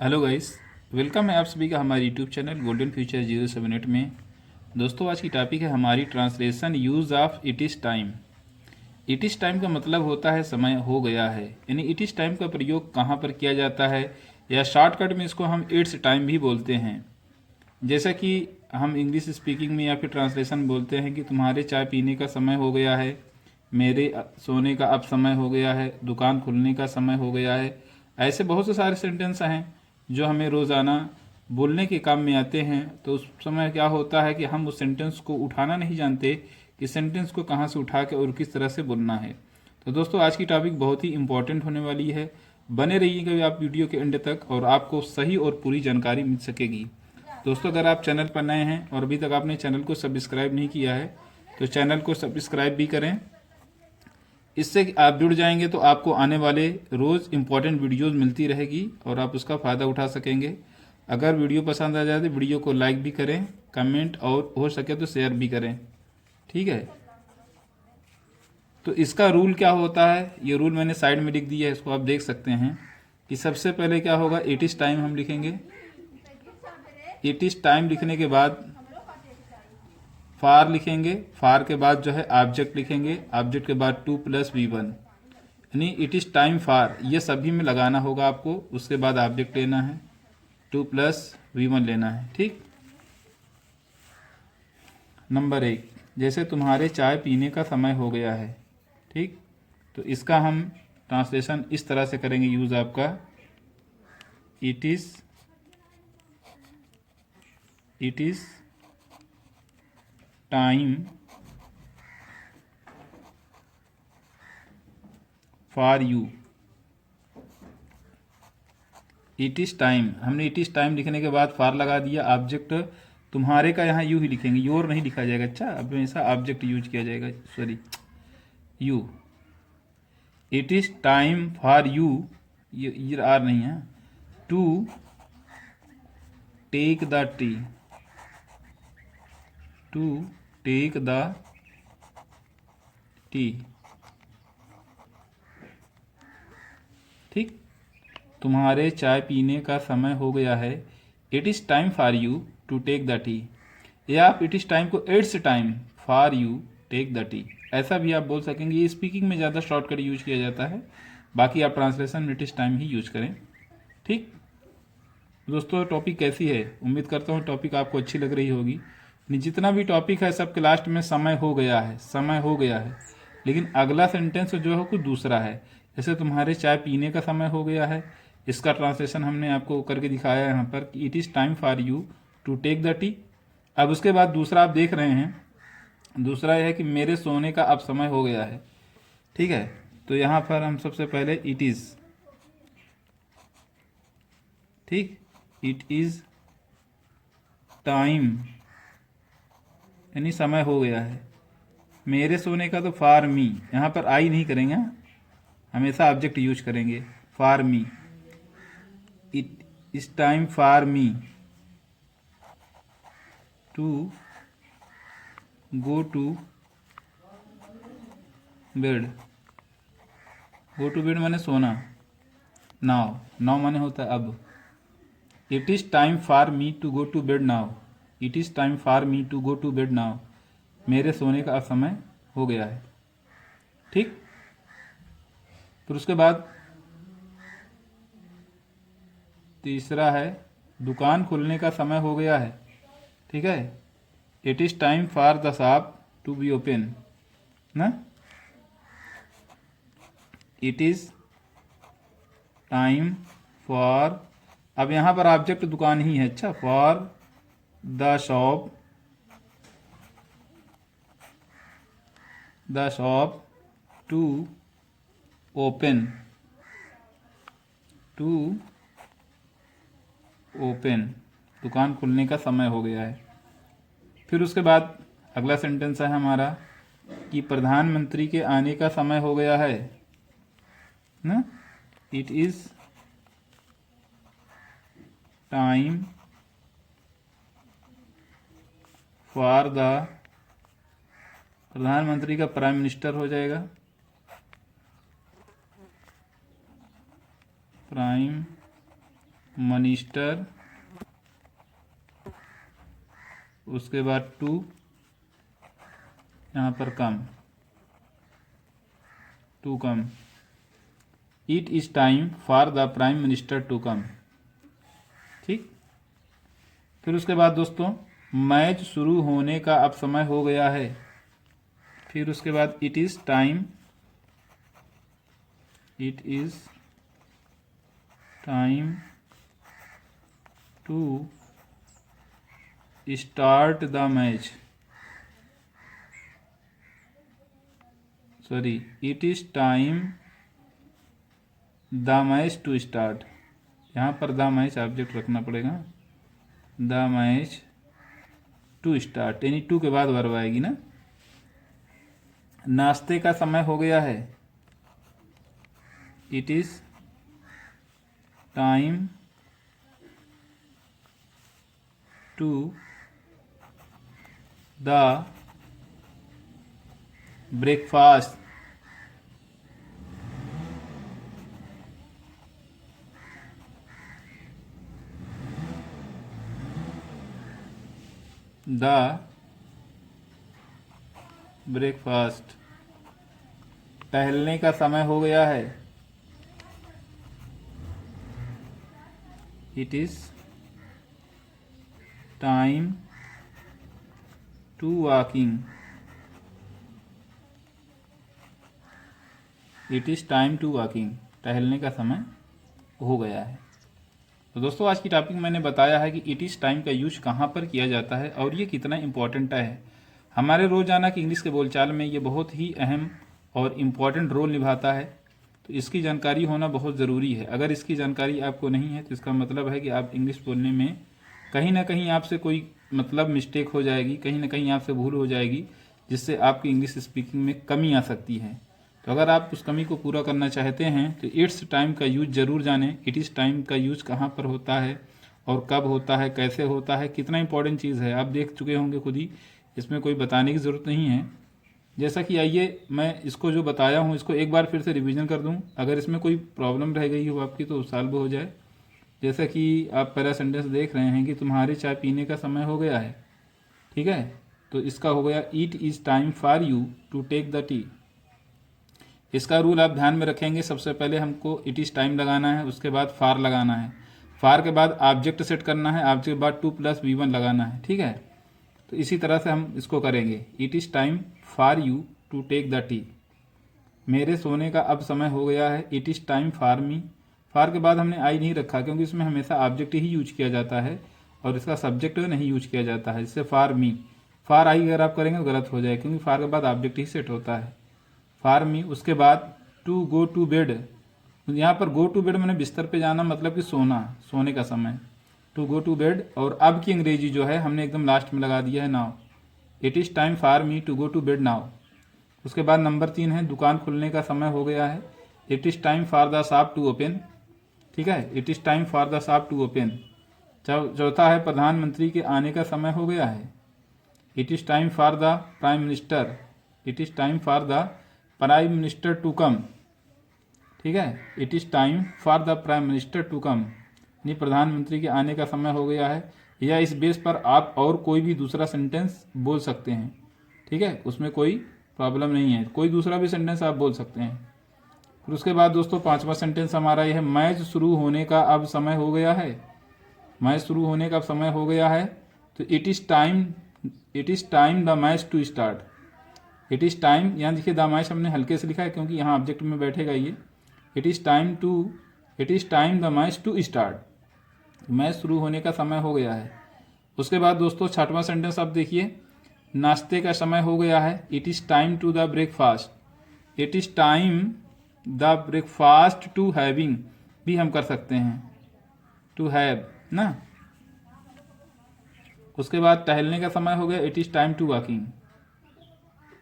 Hello guys, welcome है आप सभी का हमारे यूट्यूब चैनल गोल्डन फ्यूचर 078 में। दोस्तों, आज की टॉपिक है हमारी translation use of it is time. It is time का मतलब होता है समय हो गया है, यानी इट इज़ टाइम का प्रयोग कहाँ पर किया जाता है, या शॉर्टकट में इसको हम इट्स टाइम भी बोलते हैं। जैसा कि हम इंग्लिश स्पीकिंग में या फिर ट्रांसलेशन बोलते हैं कि तुम्हारे चाय पीने का समय हो गया है, मेरे सोने का अब समय हो गया है, दुकान खुलने का समय हो गया है। ऐसे बहुत से सारे सेंटेंस हैं जो हमें रोज़ाना बोलने के काम में आते हैं। तो उस समय क्या होता है कि हम उस सेंटेंस को उठाना नहीं जानते कि सेंटेंस को कहाँ से उठा के और किस तरह से बोलना है। तो दोस्तों, आज की टॉपिक बहुत ही इंपॉर्टेंट होने वाली है। बने रहिएगा आप वीडियो के एंड तक और आपको सही और पूरी जानकारी मिल सकेगी। दोस्तों, अगर आप चैनल पर नए हैं और अभी तक आपने चैनल को सब्सक्राइब नहीं किया है तो चैनल को सब्सक्राइब भी करें। इससे आप जुड़ जाएंगे तो आपको आने वाले रोज़ इंपॉर्टेंट वीडियोस मिलती रहेगी और आप उसका फ़ायदा उठा सकेंगे। अगर वीडियो पसंद आ जाए तो वीडियो को लाइक भी करें, कमेंट और हो सके तो शेयर भी करें। ठीक है। तो इसका रूल क्या होता है, ये रूल मैंने साइड में लिख दिया है, इसको आप देख सकते हैं कि सबसे पहले क्या होगा, इट इज़ टाइम हम लिखेंगे। इट इज़ टाइम लिखने के बाद फार लिखेंगे। फार के बाद जो है ऑब्जेक्ट लिखेंगे। ऑब्जेक्ट के बाद 2+V1, यानी इट इज़ टाइम फार, ये सभी में लगाना होगा आपको। उसके बाद ऑब्जेक्ट लेना है, 2+V1 लेना है। ठीक। नंबर 1, जैसे तुम्हारे चाय पीने का समय हो गया है। ठीक। तो इसका हम ट्रांसलेशन इस तरह से करेंगे यूज़ आपका, it is time for you. It is time, हमने इट इज़ टाइम लिखने के बाद फार लगा दिया। ऑब्जेक्ट तुम्हारे का यहाँ यू ही लिखेंगे, योर नहीं लिखा जाएगा। अच्छा, अब हमेशा ऑब्जेक्ट यूज किया जाएगा, sorry, you. It is time for you, ये आर नहीं है, to take the tea, to take the tea. ठीक। तुम्हारे चाय पीने का समय हो गया है, it is time for you to take the tea. या आप इट इज़ टाइम को it's time for you take the tea, ऐसा भी आप बोल सकेंगे। ये स्पीकिंग में ज़्यादा शॉर्टकट यूज किया जाता है, बाकी आप ट्रांसलेशन में it is time he use करें। ठीक। दोस्तों, टॉपिक कैसी है, उम्मीद करता हूँ टॉपिक आपको अच्छी लग रही होगी। जितना भी टॉपिक है सबके लास्ट में समय हो गया है, समय हो गया है, लेकिन अगला सेंटेंस जो है कुछ दूसरा है। जैसे तुम्हारे चाय पीने का समय हो गया है, इसका ट्रांसलेशन हमने आपको करके दिखाया है यहाँ पर कि it is time for you to take the tea. अब उसके बाद दूसरा आप देख रहे हैं, दूसरा यह है कि मेरे सोने का अब समय हो गया है। ठीक है। तो यहाँ पर हम सबसे पहले इट इज़, ठीक, इट इज़ टाइम यानी समय हो गया है। मेरे सोने का तो फॉर मी, यहाँ पर आई नहीं करेंगे, हमेशा ऑब्जेक्ट यूज करेंगे। For me, it is time for me to go to bed. Go to bed माने सोना, नाउ, नाउ माने होता है अब। It is time for me to go to bed now, it is time for me to go to bed now, मेरे सोने का अब समय हो गया है। ठीक। फिर उसके बाद तीसरा है, दुकान खुलने का समय हो गया है। ठीक है। It is time for the shop to be open ना। इट इज़ टाइम फॉर, अब यहाँ पर ऑब्जेक्ट दुकान ही है। अच्छा, for the shop, the shop to open, to open, दुकान खुलने का समय हो गया है। फिर उसके बाद अगला सेंटेंस है हमारा कि प्रधानमंत्री के आने का समय हो गया है ना। It is time for the, प्रधानमंत्री का प्राइम मिनिस्टर हो जाएगा, प्राइम मिनिस्टर, उसके बाद टू यहाँ पर come, to come. It is time for the prime minister to come. ठीक। फिर उसके बाद दोस्तों मैच शुरू होने का अब समय हो गया है। फिर उसके बाद it is time to start the match, sorry, it is time the match to start. यहाँ पर द मैच ऑब्जेक्ट रखना पड़ेगा, द मैच टू स्टार्ट, यानी टू के बाद वर्ब आएगी ना। नाश्ते का समय हो गया है, it is time to the breakfast, the breakfast. टहलने का समय हो गया है, it is time to walking, it is time to walking. टहलने का समय हो गया है। तो दोस्तों आज की टॉपिक मैंने बताया है कि इट इज़ टाइम का यूज कहाँ पर किया जाता है और ये कितना इम्पोर्टेंट है हमारे रोज़ाना की इंग्लिश के बोलचाल में। ये बहुत ही अहम और इम्पॉर्टेंट रोल निभाता है, तो इसकी जानकारी होना बहुत ज़रूरी है। अगर इसकी जानकारी आपको नहीं है तो इसका मतलब है कि आप इंग्लिश बोलने में कहीं ना कहीं आपसे कोई मतलब मिस्टेक हो जाएगी, कहीं ना कहीं आपसे भूल हो जाएगी, जिससे आपकी इंग्लिश स्पीकिंग में कमी आ सकती है। तो अगर आप उस कमी को पूरा करना चाहते हैं तो इट्स टाइम का यूज ज़रूर जानें। इट इज़ टाइम का यूज कहाँ पर होता है और कब होता है, कैसे होता है, कितना इंपॉर्टेंट चीज़ है, आप देख चुके होंगे खुद ही, इसमें कोई बताने की ज़रूरत नहीं है। जैसा कि आइए मैं इसको जो बताया हूँ इसको एक बार फिर से रिवीजन कर दूँ, अगर इसमें कोई प्रॉब्लम रह गई हो आपकी तो सॉल्व हो जाए। जैसा कि आप पहला सेंटेंस देख रहे हैं कि तुम्हारे चाय पीने का समय हो गया है, ठीक है, तो इसका हो गया it is time for you to take the tea. इसका रूल आप ध्यान में रखेंगे, सबसे पहले हमको इट इज़ टाइम लगाना है, उसके बाद फार लगाना है, फार के बाद ऑब्जेक्ट सेट करना है, ऑब्जेक्ट के बाद टू प्लस V1 लगाना है, ठीक है। तो इसी तरह से हम इसको करेंगे। It is time for you to take the tea, मेरे सोने का अब समय हो गया है। It is time for me, फार के बाद हमने आई नहीं रखा क्योंकि इसमें हमेशा ऑब्जेक्ट ही यूज किया जाता है और इसका सब्जेक्ट नहीं यूज किया जाता है, इससे फॉर मी। फार आई अगर आप करेंगे तो गलत हो जाए क्योंकि फार के बाद ऑब्जेक्ट ही सेट होता है, फॉर मी। उसके बाद टू गो टू बेड, यहाँ पर गो टू बेड मैंने बिस्तर पे जाना मतलब कि सोना, सोने का समय, टू गो टू बेड। और अब की अंग्रेजी जो है हमने एकदम लास्ट में लगा दिया है now. It is time for me to go to bed now. उसके बाद नंबर 3 है दुकान खुलने का समय हो गया है। It is time for the shop to open, ठीक है, it is time for the shop to open. चौथा है प्रधानमंत्री के आने का समय हो गया है। It is time for the prime minister, it is time for the prime minister to come, ठीक है, it is time for the prime minister to come, यानी प्रधानमंत्री के आने का समय हो गया है। या इस बेस पर आप और कोई भी दूसरा सेंटेंस बोल सकते हैं, ठीक है, उसमें कोई प्रॉब्लम नहीं है, कोई दूसरा भी सेंटेंस आप बोल सकते हैं। फिर उसके बाद दोस्तों पांचवा सेंटेंस हमारा यह है मैच शुरू होने का अब समय हो गया है। मैच शुरू होने का अब समय हो गया है, तो it is time the match to start. It is time, यहाँ देखिए द मैच हमने हल्के से लिखा है क्योंकि यहाँ ऑब्जेक्ट में बैठेगा ये। It is time the match to start, match शुरू होने का समय हो गया है। उसके बाद दोस्तों छठवां सेंटेंस आप देखिए, नाश्ते का समय हो गया है। It is time to the breakfast, it is time the breakfast to having भी हम कर सकते हैं, टू हैव ना। उसके बाद टहलने का समय हो गया। It is time to walking,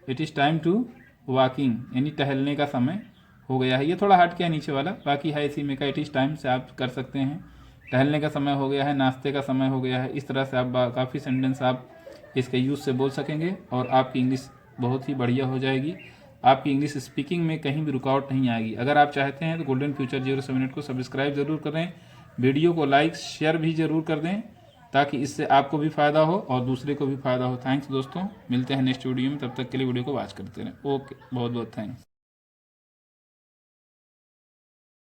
it is time to walking, यानी टहलने का समय हो गया है। ये थोड़ा हट गया नीचे वाला, बाकी है इसी में का इट इज़ टाइम से आप कर सकते हैं। टहलने का समय हो गया है, नाश्ते का समय हो गया है, इस तरह से आप काफ़ी सेंटेंस आप इसके यूज़ से बोल सकेंगे और आपकी इंग्लिश बहुत ही बढ़िया हो जाएगी। आपकी इंग्लिश स्पीकिंग में कहीं भी रुकावट नहीं आएगी। अगर आप चाहते हैं तो गोल्डन फ्यूचर 078 को सब्सक्राइब ज़रूर करें, वीडियो को लाइक शेयर भी ज़रूर कर दें ताकि इससे आपको भी फ़ायदा हो और दूसरे को भी फ़ायदा हो। थैंक्स दोस्तों, मिलते हैं नेक्स्ट वीडियो में, तब तक के लिए वीडियो को वॉच करते रहें। ओके, बहुत बहुत थैंक्स।